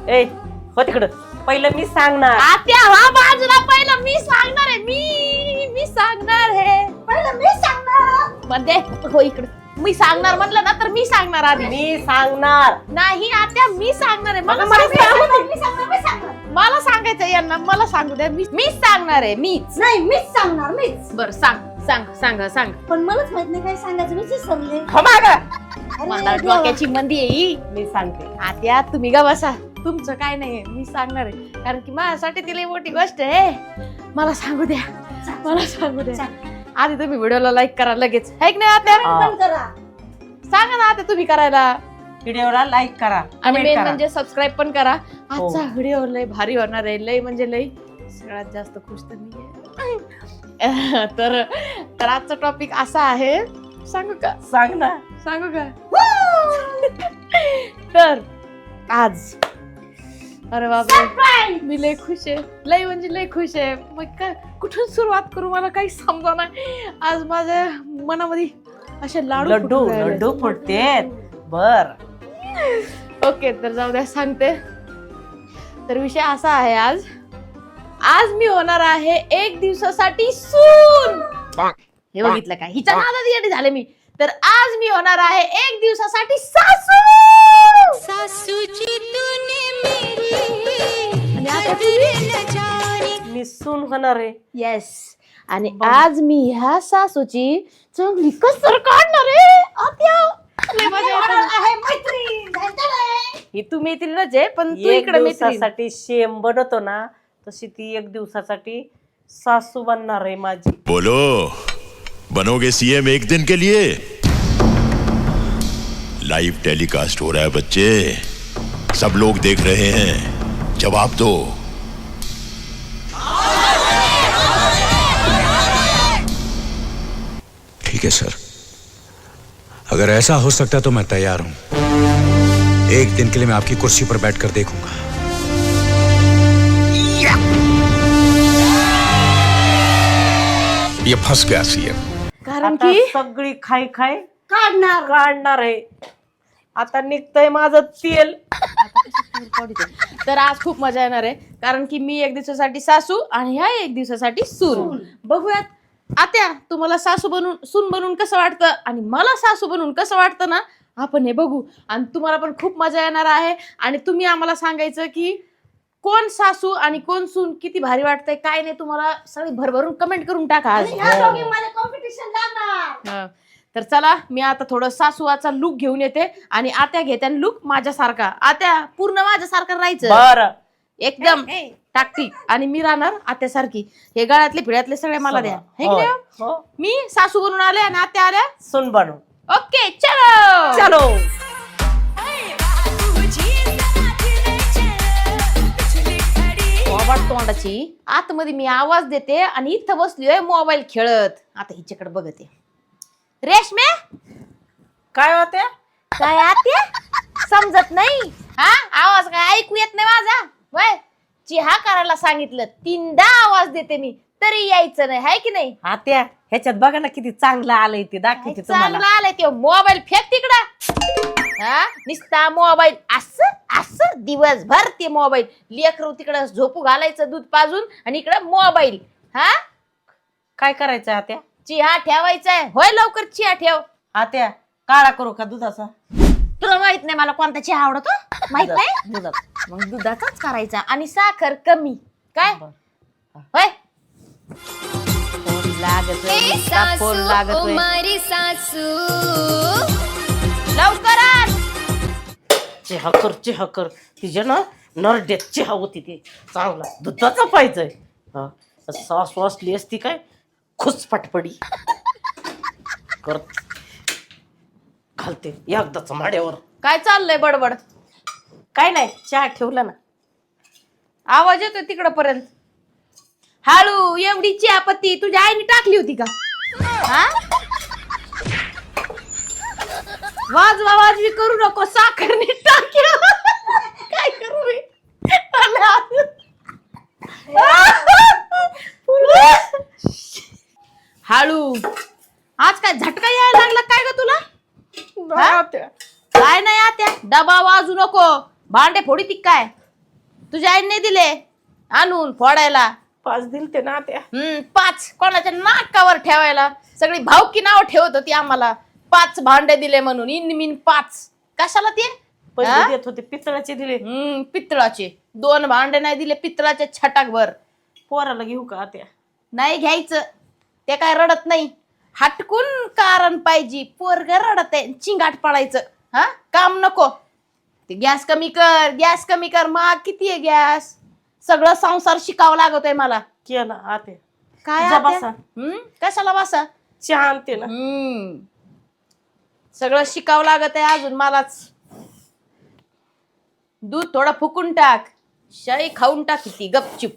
ए हो तिकडं, पहिलं मी सांगणार. आत्या हा बाजूला, पहिलं मी सांगणार आहे. मी सांगणार आहे. पहिलं मी सांगणार. मध्ये हो इकडे. मी सांगणार म्हणलं ना तर मी सांगणार आधी. मी सांगणार नाही आत्या मी सांगणार आहे. मला सांगायचं यांना, मला सांगू द्या. मीच सांगणार आहे. मीच नाही मीच सांगणार मीच. बर सांग. पण मलाच माहित नाही काय सांगायचं, मीच विसरले. हो मागं. मला डोक्याची मंदी येई. मी सांगते. आत्या तुम्ही का बसा, तुमचं काय नाही, मी सांगणार आहे. कारण की माझ्यासाठी तिला मोठी गोष्ट आहे. मला सांगू द्या. आधी तुम्ही व्हिडिओला लाईक करा लगेच, है की नाही आत्या? पण करा. सांगा ना आता तुम्ही करायला. व्हिडिओला लाईक करा आणि मेन म्हणजे सबस्क्राईब पण करा. हो. आजचा व्हिडिओ लय भारी होणार आहे. लय म्हणजे लय सगळ्यात जास्त खुश तर मी आहे. तर आजचा टॉपिक असा आहे. सांगू का तर आज अरे बाबा मी लय खुश आहे. लय म्हणजे लय खुश आहे. मग काय कुठून सुरुवात करू मला काही समजा नाही. आज माझ्या मनामध्ये असे लड्डू फुटतेत. बर ओके तर जाऊ द्या, सांगते. तर विषय असा आहे, आज मी होणार आहे 1 दिवसासाठी सून. हे बघितलं का, हिच्या नादात येडी झाले मी. तर आज मी होणार आहे 1 दिवसासाठी सासू. मी सून होणार आहे. येस. आणि आज मी ह्या सासूची चांगली कसर काढणार आहे. आत्या लय मजा येते. आहे मैत्रीण. ही तू मैत्रीणच आहे, पण तू 1 इकडे मैत्रीण. दिवसासाठी शेम बनवतो ना, तशी ती 1 दिवसासाठी सासू बनणार आहे माझी. बोलो, बनोगे सीएम 1 दिन के लिए? लाइव टेलीकास्ट हो रहा है बच्चे, सब लोग देख रहे हैं, जवाब दो. ठीक है सर, अगर ऐसा हो सकता तो मैं तैयार हूं. 1 दिन के लिए मैं आपकी कुर्सी पर बैठकर देखूंगा. ये फंस गया सीएम. कारण आता की सगळी खाई काढणार आहे. आता निघतंय माझं तेल. तर आज खूप मजा येणार आहे. कारण की मी 1 दिवसासाठी सासू आणि ह्या 1 दिवसासाठी सून. बघूयात आत्या तुम्हाला सासू बनून सून बनून कसं वाटतं आणि मला सासू बनून कसं वाटतं ना, आपण हे बघू. आणि तुम्हाला पण खूप मजा येणार आहे. आणि तुम्ही आम्हाला सांगायचं की कोण सासू आणि कोण सून किती भारी वाटतंय काय नाही. तुम्हाला सगळी भरभरून कमेंट करून टाका आज. कॉम्पिटिशन लागणार. तर चला मी आता थोडं सासूचा लुक घेऊन येते आणि आत्या घेत्या लुक माझ्यासारखा. आत्या पूर्ण माझ्यासारखं राहायचं, बर एकदम टाकटी. आणि मी राहणार आत्यासारखी. हे गळ्यातले फिळ्यातले सगळे मला द्या, हे की नाही? मी सासू बनून आले आणि आत्या आल्या सून बनू. ओके चलो. तोंडाची आतमध्ये मी आवाज देते आणि इथं बसलोय मोबाईल खेळत. आता हिच्याकडे बघते. रेशमे काय होते? काय आत्या समजत नाही? हा आवाज काय ऐकू येत नाही माझा? वय चिहा करायला सांगितलं 3दा आवाज देते मी तरी यायचं नाही, हाय की नाही? आत्या ह्याच्यात बघा ना किती चांगलं आलंय ते, दाखवते तुम्हाला. चांगलं आलंय ते. मोबाईल फेक तिकडं. हा निस्ता मोबाईल असं दिवसभर ते मोबाईल. लेकरू तिकडं झोपू घालायचं दूध पाजून आणि इकडं मोबाईल. हा काय करायचं आत्या? चिहा ठेवायचाय. होय लवकर चिहा ठेव. आत्या काळा करू का दुधाचा? तुला माहित नाही मला कोणता चहा आवडतो? माहित नाही? दुधाचा. मग दुधाचाच करायचा आणि साखर कमी. काय होय? फोन लागतोय. लवकर आण. चहा कर तिच्या ना नरड्यात चहा होती ते चांगला दुधाचा पाहिजे. सासू असली असती काय खुसफटपडी कर घालते एकदाच माड्यावर. काय चाललंय बडबड? काय नाही, चहा ठेवला ना. आवाज येतोय तिकडं पर्यंत. हळू. एवढी चहापत्ती तुझ्या आईने टाकली होती का? हा वाजवी करू नको. साखरने टाक्या. काय करू मी? हळू. आज काय झटका यायला लागला काय ग तुला? काय नाही आत्या, डबा वाजू नको. भांडे फोडी ती काय? तुझ्या आईने नाही दिले आणून फोडायला. 5 दिलते ना त्या. 5 कोणाच्या नाकावर ठेवायला. सगळी भावकी नाव ठेवत होती आम्हाला. 5 भांडे दिले म्हणून इन 5 कशाला ते पैसे देत होते पितळाचे दिले. पितळाचे 2 भांडे नाही दिले पितळाचे छटाकभर. पोराला घेऊ का त्या? नाही घ्यायचं ते काय रडत नाही. हटकून कारण पाहिजे. पोरग रडत आहे चिंगाट पडायचं. हा काम नको. ते गॅस कमी कर महाग किती आहे गॅस. सगळं संसार शिकावं लागतोय मला. केला आत्या. काय जा आत्या? बसा. कशाला बसा. चहा आणते ना. सगळं शिकावं लागत आहे अजून मलाच. दूध थोडा फुकून टाक. शाई खाऊन टाक ती गपचूप.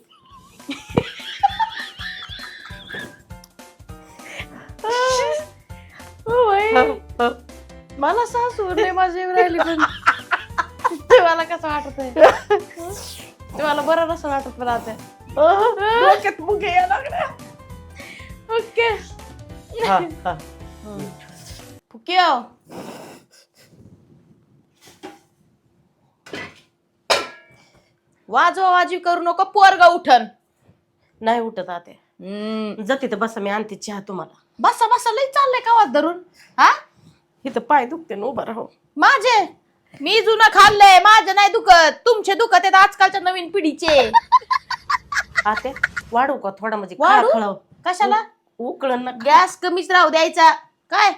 मला सासू नाही माझी राहिली पण ते मला कसं वाटत आहे. ते मला बरं नसं वाटत पण आता. डोक्यात मुंग्या यायला लागल्या. ओके हा, हा. फुक्यो वाजवी करू नको. पोरगा उठन. नाही उठत आत्या. जाते तर बसा मी आणते चहा तुम्हाला. बसा बसा लई चाललंय का वाज धरून. हा इथं पाय दुखते ना उभा राहू. माझे मी जुनं खाल्लंय. माझं नाही दुखत. तुमचे दुखत आहेत आजकालच्या नवीन पिढीचे. आत्या वाढू का थोडा म्हणजे वाढू? खळखळाव. कशाला उकळण ना. गॅस कमीच राहू द्यायचा. काय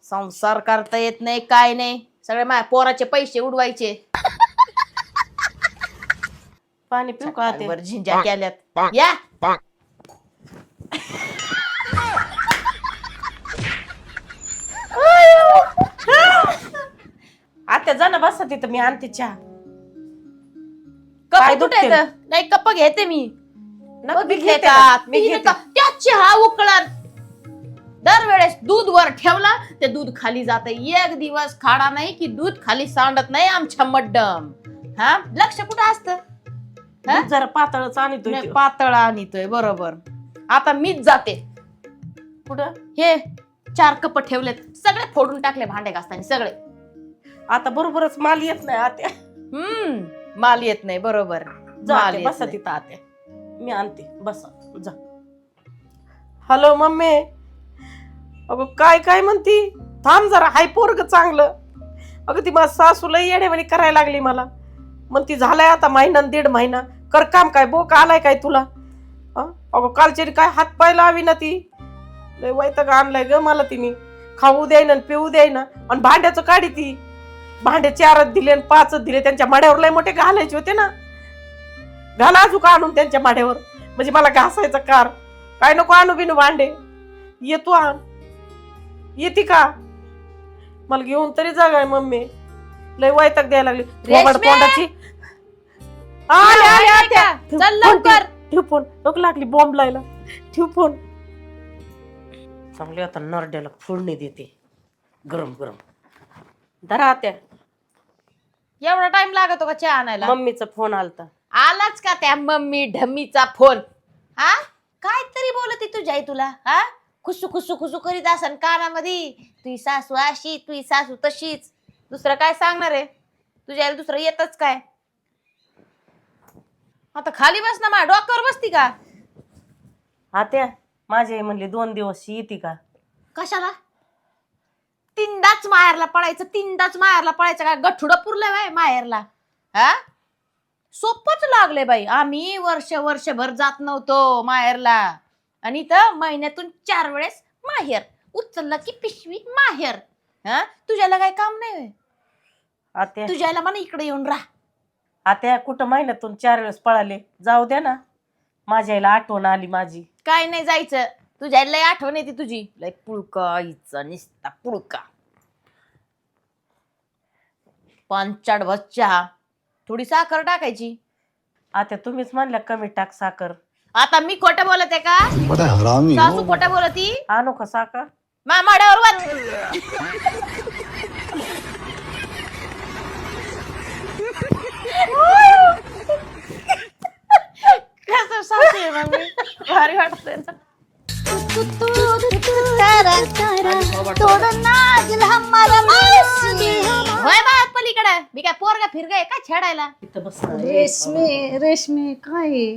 संसार करता येत नाही काय नाही. सगळे माझ्या पोराचे पैसे उडवायचे. पाणी पिऊ का आत्या? वर झिंजा केल्यात. या आत्या जा ना बसा तिथं मी आणते चहा. कप पाय कुठे दुखतील. आहेत? नाही कप घेते मी. नका, मी बघितले घेते का? ना, मी तिने घेते. का- त्या चहा उकळत दरवेळेस दूध वर ठेवला ते दूध खाली जात. एक दिवस खाडा नाही की दूध खाली सांडत नाही आमच्या मड्डम. हा लक्ष कुठं असतं. दूध जरा पातळच आणतोय नाही, त्यो. पातळ आणतोय बरोबर. आता मीच जाते. कुठं? हे 4 कप ठेवलेत सगळे फोडून टाकले भांडे घासताना सगळे. आता बरोबरच माल येत नाही आत्या. माल येत नाही बरोबर. जा माल आत्या, येत बसा नाही. तिथं आत्या. मी आणते बसा जा. Hello mummy. अगं काय काय म्हणती. थांब जरा. हाय पोरग चांगलं. अगं ती माझ्या सासूला येड्यावानी करायला लागली मला. म्हणती झालाय आता महिना 1.5 महिना. कर काम काय बोक आलाय काय तुला. अगं कालची काय हात पाय लावी ना ती. लय वैताग आणलाय ग मला तिने. खाऊ द्यायना पिऊ द्यायना. आणि भांड्याचं काढी ती. भांडे 4 दिले आणि 5 दिले. त्यांच्या माड्यावर लय मोठे घालायचे होते ना. घाला अजून आणून त्यांच्या माड्यावर. म्हणजे मला घासायचा कार. काय नको आणू बिनू भांडे. येतो आण. येते का मला घेऊन तरी जागाय मम्मी. लय वैताग द्यायला लागली. थोबाड रेश्मे! तोंडाची. आले, आले, आत्या. ठेव, चल फोन लवकर. ठेव फोन. लोक लागली बॉम्ब लायला. ठेव फोन. चांगली आता नरड्याला फोडणी देते गरम गरम. धरा आत्या. एवढा टाइम लागतो का चहा आणायला. मम्मीचा फोन आलता. आलाच का त्या मम्मी ढम्मीचा फोन. हा काय तरी बोलती तुझ्या आई तुला. हा खुसू खुसू खुसू करीत असन कानामध्ये. तुझी सासू अशी तुझी सासू तशीच. दुसरं काय सांगणार आहे. तुझ्या आईला दुसरं येतच काय. आता खाली बस ना माझ्या डोक्यावर बसती का. आत्या माझी आई म्हणली 2 दिवस येते का. कशाला 3दाच माहेरला पळायचं. 3दाच माहेरला पळायचं का. गठुडं पुरलंय बाय माहेरला. हा सोपच लागले बाई. आम्ही वर्षभर जात नव्हतो माहेरला. आणि इथं महिन्यातून 4 वेळेस माहेर. उचलला की पिशवी माहेर. हा तुझ्याला काय काम नाही. आत्या तुझ्याला म्हणा इकडे येऊन राहा. आत्या कुठं महिन्यातून 4 वेळेस पळाले. जाऊ द्या ना. माझ्या आईला आठवण आली माझी. काय नाही जायचं. तुझ्या लय आठवण येते तुझी. लय पुळका आईचा निसता पुळका. 5 भस चहा. थोडी साखर टाकायची. आत्या तुम्हीच म्हणल्या कमी टाक साखर. आता मी खोटं बोलते का. बड़ा हरामी हो. सासू खोटं बोलती. आणू का साखर. माड्यावर वर. कसं सासू आहे मग मी. भारी वाटतंय ना. होय बा पलीकडे इथं मी काय पोरगा फिरगाय काय छेडायला. इथं बस रेशमी रेशमी काय आहे?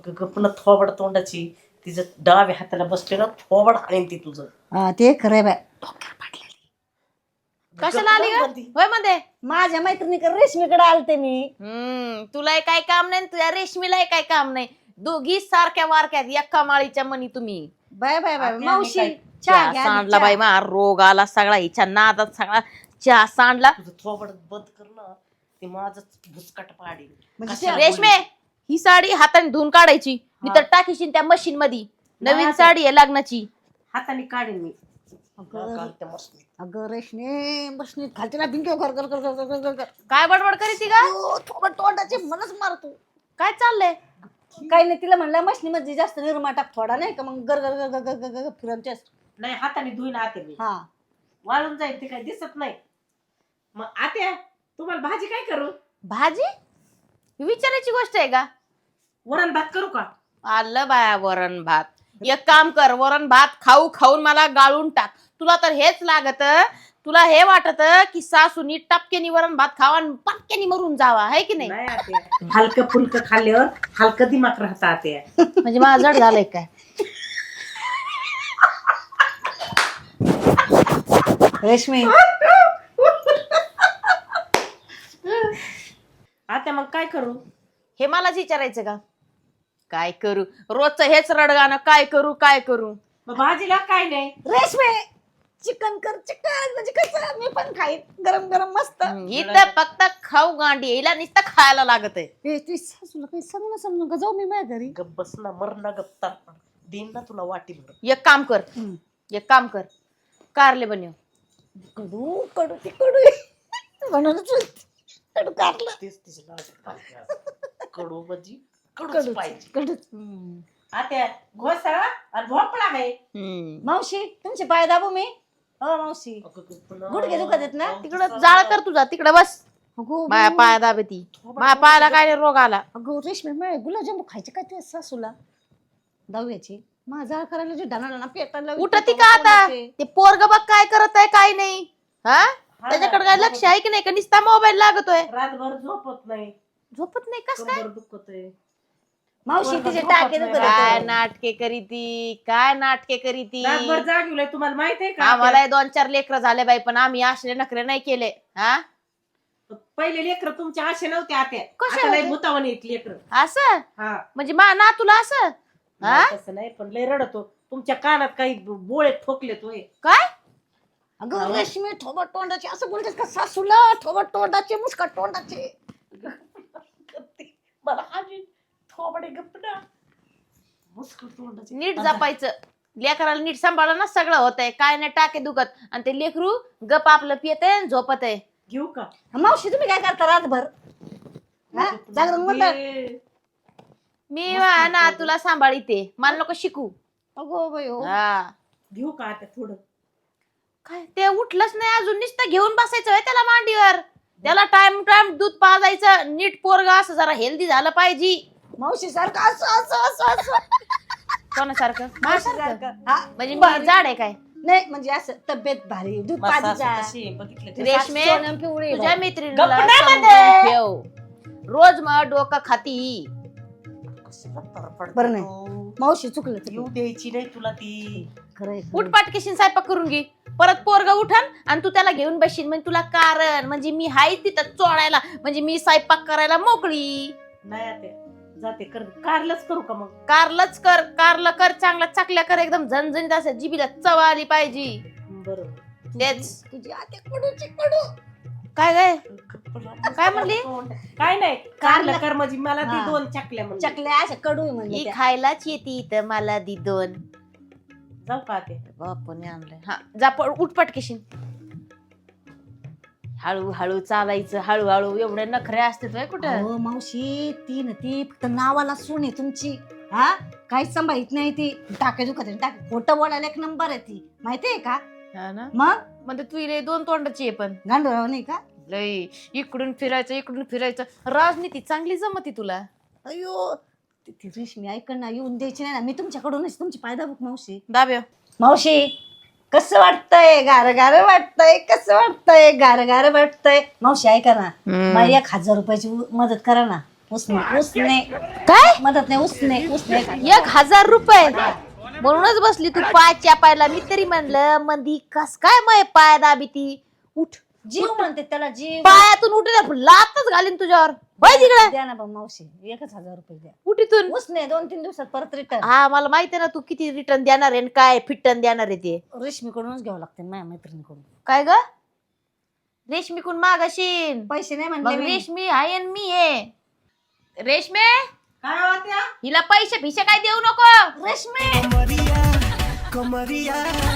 गप्पन थोबड तोंडाची तिचं डाव्या हाताला बसले ना थोबड हाणीन ती तुझं. हा ते खरंय बाय. कशाला आली ग होय मध्ये. माझ्या मैत्रिणीकडे रेशमीकडे आलते मी. तुला काय काम नाही तुझ्या रेशमीला काय काम नाही. दोघी सारख्या वारक्यात एका माळीच्या मनी तुम्ही. बाय बाय बाय आत्या मावशी आणि चहा घ्या, सांडला चहा. बाई मा रोग आला सगळा हिच्या नादात सगळा चहा सांडला. तुझं थोबड बंद कर ना ते माझं भुसकट पाडी. म्हणजे कशाला रेशमे ही साडी हाताने धुवून काढायची. मी तर टाकीशीन त्या मशीन मध्ये. नवीन नाही, साडी आहे लग्नाची. हाताने काढीन मी. अगं घालते मस्त. अगं रेशमी बसणी खालती ना भिंक कर कर कर कर कर कर कर. काय बडबड करीती का ओ, थोडं तोंडाचे मनच मारतो. काय चाललंय. काही नाही तिला म्हणलं मशनीमध्ये जास्त निरमा टाक थोडा नाही का मग गर गर गर गर गर गर फिरवतेस. नाही हाताने धुईन आते मी. हा वाळून जाईल ते काही दिसत नाही. मग आत्या तुम्हाला भाजी काय करू? भाजी ही विचारायची गोष्ट आहे का. वरण भात करू का? आलं बाया वरण भात. एक काम कर वरण भात खाऊ खाऊन मला गाळून टाक. तुला तर हेच लागत. तुला हे वाटत की सासूनी टपक्यानी वरण भात खावा आणि पटक्यानी मरून जावा है की नाही. नाही आत्या हलकं फुलकं खाल्ल्यावर हलकं दिमाग राहतं आत्या. म्हणजे माझं जड झालंय काय. रेशमी आत्या मग काय करू? हे मलाच विचारायचं का. काय करू रोजचं हेच रडगाणं काय करू काय करू. मग भाजीला काय नाही. रेशमी चिकन कर चिकन म्हणजे कसं मी पण खाईन गरम गरम मस्त. इथं फक्त खाऊ गांडी हिला नुसतं खायला लागत आहे. ए ती सासूला काही सांग ना सांग का जाऊ मी माझ्या घरी. गप बस ना मर ना गप्ता देईन ना तुला वाटी भर. एक काम कर एक काम कर कारले बनव. कडू कडू ती कडू म्हणूनच कडू कारलं. तेच तिची लाज. कडू भाजी कडूच कडूच पाहिजे. कडूच. आत्या घोसाळा आणि भोपळा आहे. मावशी तुमचे पाय दाबू मी. हो मावशी गुडघे दुखत आहेत ना. तिकडं जाळ कर तुझा तिकडं बस. अगो माया पाया दाबे ती माया पायाला काय नाही रोग आला. अगो रेशमी माझे गुलाबजामू खायचे काय तुझ्या सासूला दहाव्याची माझा करायला जे डाना पेटायला उठती का आता ते पोरग बघ काय करत आहे काय नाही. हा त्याच्याकडे काय लक्ष आहे की नाही का नुसता मोबाईल लागतोय. रातभर झोपत नाही. झोपत नाही कस काय. कंबर दुखतंय. मावशी तिचे टाके दुखत काय आहेत. नाटके करीती काय नाटके करीती. रातभर जागवलंय तुम्हाला माहित आहे का? आम्हाला 2-4 लेकर झाले बाई पण आम्ही असले नखरे नाही केले. हा पहिले लेकर तुमच्या आशे नव्हते आत्या. कशा आता लय होते? भूतावानी आहेत लेकर. असं हा म्हणजे ना तुला असं. हा नाही, तसं नाही पण लय रडतो. तुमच्या कानात काही बोळे ठोकले तोय. काय अगं रेशमी थोबट तोंडाचे असं बोलतेस का सासूला थोबट तोंडाचे मुस्कट तोंडाचे. मला आजी थोबडे गप्प ना. मुस्कट तोंडाचे. नीट जपायचं. लेकराला नीट सांभाळलं ना सगळं होतंय. काय नाही टाके दुखत आणि ते लेकरू गप आपलं पियत आहे झोपत आहे. घेऊ का? मावशी तुम्ही काय करता रातभर हा? जागरण म्हणतात. मी ना तुला सांभाळीते मला नको शिकू. अगो बाई हो. हा घेऊ का आता थोडं? काय ते उठलंच नाही अजून नुसतं घेऊन बसायचं होय त्याला मांडीवर. त्याला टाइम टाइम दूध पाजायचं. नीट पोरगा असं जरा हेल्दी झालं पाहिजे. मावशी सारखं असं असं असं असं कोणासारखं मावशी माझ्यासारखं? सारखं हा म्हणजे मी जाड आहे काय. नाही म्हणजे असं तब्येत भारी दूध मस्त पाजीचा असं कशी आहे, बघितलं ते. रेशमे सोनम पिवळी तुझ्या बाई. मैत्रिणीला गप्प नाही समजून म्हणते. ठेव. रोज मग डोकं खाती. कसं तरफडतो. बरं नाही. मावशी चुकलं येऊ द्यायची नाही तुला ती. खरंय उठ पाटकेशीन स्वयंपाक करून घे. परत पोरगा उठान आणि तू त्याला घेऊन बसशील म्हणजे तुला कारण म्हणजे मी हाय तिथं चोळायला म्हणजे मी स्वयंपाक करायला मोकळी. नाही आत्या जाते कर कारलंच करू का मग? कारलंच कर कारलं कर चांगला चाकल्या कर एकदम झणझणीत असं जिबीला चव आली पाहिजे. बरोबर. तेच तुझी आते कडूची कडू. काय काय काय म्हणली? काय नाही कारलं कर म्हणजे मला ती हा. 2 चकल्या म्हणजे. चकल्या अशा कडू आहे म्हणजे ही त्या. खायलाच येते इथं मला दी 2. जाऊ का ते? बापूने आणलंय. हा जा उठ पटकेशीन. हळूहळू चालायचं हळूहळू एवढे नखरे असते कुठं. हो मावशी ती ना ती फक्त नावाला सून आहे तुमची. हा काहीच सांभाळत नाही ती. टाके दुखत आहे, टाके खोटं बोलायला 1 नंबर आहे ती माहितीये का. हा ना मग म्हणजे तू इले 2 तोंडाची आहे पण गांडोळाव नाही का. लय इकडून फिरायचं राजनीती चांगली जमती तुला. अयो ती रेशमी ऐकण ना येऊन द्यायची नाही ना. मी तुमच्याकडूनच तुमची पायदा बुक मावशी. दाब्या मावशी कसं वाटतंय? गार गार वाटतंय. कसं वाटतंय? गार गार वाटतंय. मावशी ऐका ना, मला 1,000 रुपयाची मदत करा ना. उसने काय मदत नाही, उसने 1,000 रुपये? म्हणूनच बसली तू पाय चापायला. मी तरी म्हणलं मंदी कस काय मय पाय दाबी ती. उठ जीव म्हणते त्याला, जीव. पायातून उठ लातच घालीन तुझ्यावर. बाय तिकडे. द्या ना बा मावशी, 1,000 रुपये द्या. उठीतून उसने 2-3 दिवसात परत रिटर्न. हा मला माहिती आहे ना तू किती रिटर्न देणार आहे आणि काय फिटन देणार आहे ते. रेशमीकडूनच घ्यावं लागते माझ्या मैत्रिणीकडून. काय ग रेशमी मागाशीन? पैसे नाही मग म्हणले मी. रेशमी आहे आणि मी आहे. रेशमे काय होत्या हिला पैसे भिसे काय देऊ नको. रेशमी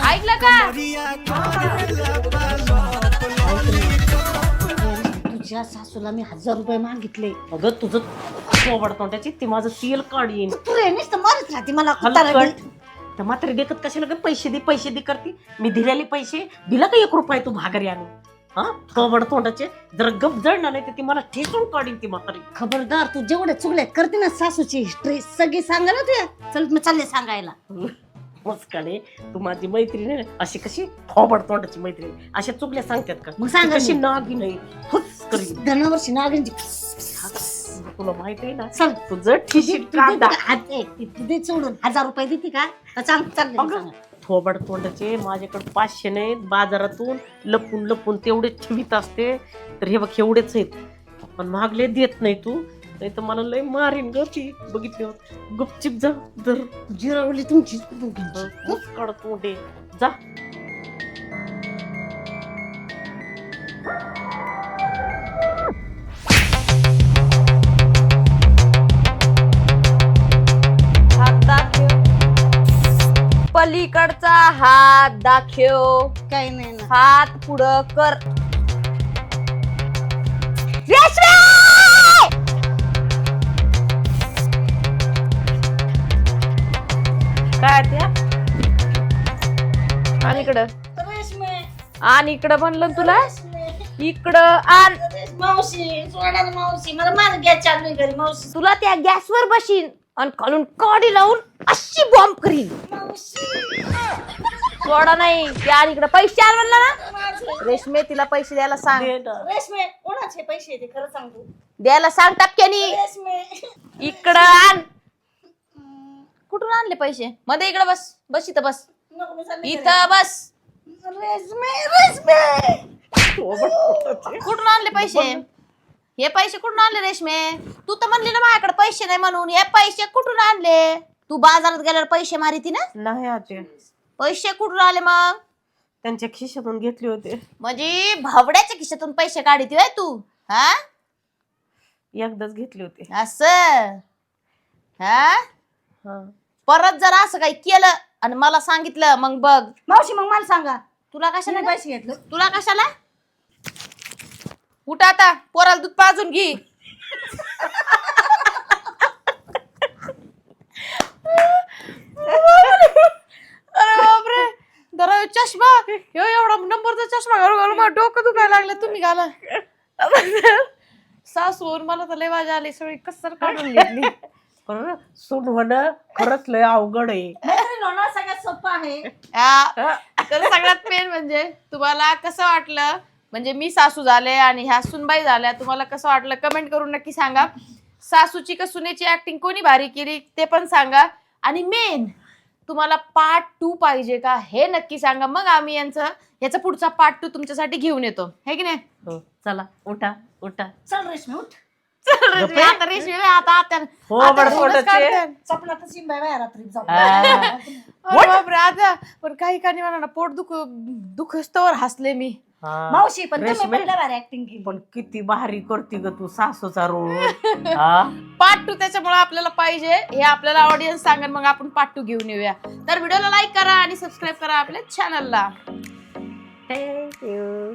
ऐकलं का? तुझ्या सासूला मी 1,000 रुपये मागितले. अगं तुझं थोबड तोंडाची ती माझं तेल काढीन. तू रे नुसतं मारत राहते मला. हलकट. त्या म्हातारी देखत कशाला ग पैसे दे करती. मी दिलेले पैसे दिला का 1 रुपया तू भागरी आणून? हा थोबड तोंडाचे जरा गप जळणार नाही तर ती मला ठेचून काढीन ती म्हातारी. खबरदार, तू जेवढे चुगले करते ना सासूची हिस्ट्री सगळी सांगा ना तुया. चल मी चालले सांगायला. मस्काने तू माझी मैत्रीण आहे ना, अशी कशी थोबड तोंडाची मैत्रीण अशा चुकल्या सांगतात का? मग सांगा कशी मी. नागी नाही हुच करी. धनावरची नागिनची. तुला माहित आहे ना चल तुझं ठिशी कांदा. दे सोडून 1,000 रुपये देते का? चालले मी सांगा. थोबड तोंडाचे माझ्याकडे 500 नाहीत. बाजारातून लपून तेवढे ठेवीत असते. तर हे बघ एवढेच आहेत पण मागले देत नाही तू. नाही तर मला लय मारीन ग ती बघितल्यावर. गुपचिप जा जर जिरवली तुमची. काढ तोंडे जा. हात दाखव. पलीकडचा हात दाखव. काही नाही ना. हात पुढं कर. काय त्या आणि इकडं आणि इकडं म्हणलं ना तुला. इकडं आण. मावशी सोडा ना मावशी, मला माझं गॅस चालू आहे घरी. मावशी तुला त्या गॅसवर बशीन आणि खालून काडी लावून अशी बॉम्ब करीन. सोडा नाही. त्या आणि इकडे पैसे आण म्हणला ना. रेशमे तिला पैसे द्यायला सांग. दे ना. रेशमे कोणाचे पैसे येते खरं सांगू? द्यायला सांग टपक्यानी. रेशमे इकडं आण. कुठून आणले पैसे? मध्ये इकडे बस. बस इथं बस. नको मी चालले घरी. इथं बस. रेशमे थोबड तोंडाचे. कुठून आणले पैसे? हे पैसे कुठून आणले रेशमे? तू तर म्हणली ना माझ्याकडे पैसे नाही म्हणून. हे पैसे कुठून आणले? तू बाजारात गेल्यावर पैसे मारिती ना. नाही आते पैसे कुठून आले मग? त्यांच्या खिशातून घेतले होते. म्हणजे भावड्याच्या खिशातून पैसे काढीती होय तू? हा एकदाच घेतले होते. असं हा. हा परत जर असं काही केलं आणि मला सांगितलं मग बघ. मावशी मग मला सांगा, तुला कशाला मी पैसे घेतले? तुला कशाला? उठ आता पोराला दूध पाजून घे. अरे बापरे. जरा चष्मा एवढा नंबरचा चष्मा घालून मला डोकं दुखायला लागलं. तुम्ही घाला. सासूवर मला तर लय मजा आली. सगळी कसर काढून घेतली. सून होणं खरंच लय अवघड आहे. मैत्रीण होणं सगळ्यात सोपं आहे. तर सगळ्यात मेन म्हणजे तुम्हाला कसं वाटलं, म्हणजे मी सासू झाले आणि ह्या सुनबाई झाल्या, तुम्हाला कसं वाटलं कमेंट करून नक्की सांगा. सासूची का सुनेची ऍक्टिंग कोणी भारी केली ते पण सांगा. आणि मेन तुम्हाला पार्ट 2 पाहिजे का हे नक्की सांगा. मग आम्ही याचा पुढचा पार्ट 2 तुमच्यासाठी घेऊन येतो. है की नाही? हो, चला उठा उठा. चल रेशमी उठ. रेशमी, आता रेशमी आता हो, आता बडबड फोनच होते. काढते. चपलात शिंबाय बाय रात्री जाऊ. अरे बापरे. आता पण काही काही म्हणा ना पोट दुखस्तवर हसले मी. हा. मावशी पण तुम्ही रेशमी. पहिल्या भारी ऍक्टिंग केली. पण किती भारी करती ग तू सासूचा रोल. हा पार्ट 2 त्याच्यामुळे आपल्याला पाहिजे हे आपल्याला ऑडियन्स सांगेल. मग आपण पार्ट 2 घेऊन येऊया. तर व्हिडिओला लाईक करा आणि सबस्क्राईब करा आपल्या चॅनलला. थँक्यू.